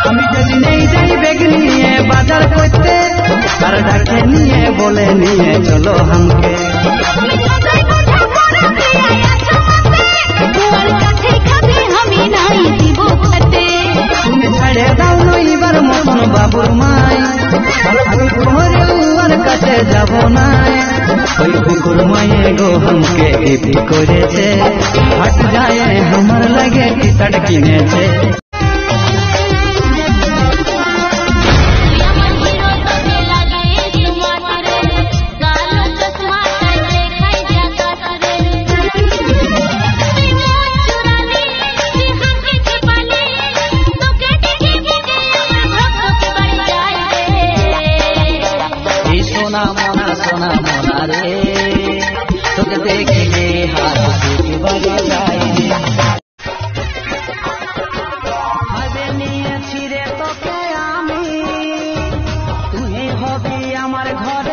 আমি যদি নেই যাই ব্যাগ নিয়ে বাজার করতে, আর ডাকে নিয়ে বলে নিয়ে চলো হামকে। তুমি ছাড়ে দাও নইবার মতন বাবুর মাই, আর কাছে যাব নাই। ওই কুকুর মায়ে গো হামকে গিফট করেছে, হাট যায় আমার লাগে টি শার্ট কিনেছে। সোনা মোনা সোনা মোনা রে, তোকে দেখলে হাত থেকে বাজে যায়। ভাবে নিয়েছি রে তোকে আমি, তুই হবি আমার ঘর